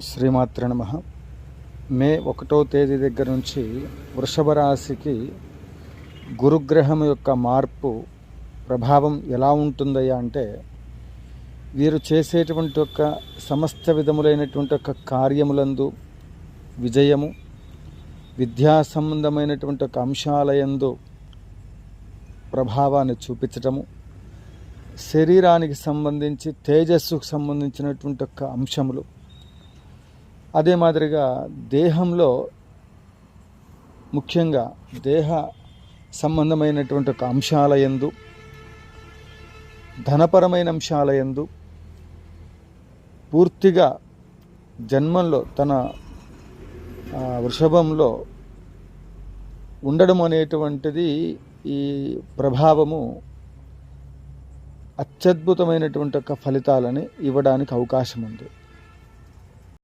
శ్రీమాత్ర నమః. మే 1వ తేదీ దగ్గర నుంచి వృషభ రాశికి గురుగ్రహం యొక్క మార్పు ప్రభావం ఎలా ఉంటుందయ్యా అంటే, వీరు చేసేటువంటి ఒక సమస్త విధములైనటువంటి ఒక కార్యములందు విజయము, విద్యా సంబంధమైనటువంటి ఒక అంశాలయందు ప్రభావాన్ని చూపించటము, శరీరానికి సంబంధించి తేజస్సుకు సంబంధించినటువంటి ఒక అంశములు, అదే మాదిరిగా దేహంలో ముఖ్యంగా దేహ సంబంధమైనటువంటి ఒక అంశాలయందు, ధనపరమైన అంశాలయందు పూర్తిగా జన్మంలో తన వృషభంలో ఉండడం అనేటువంటిది ఈ ప్రభావము అత్యద్భుతమైనటువంటి ఒక ఫలితాలని ఇవ్వడానికి అవకాశం ఉంది.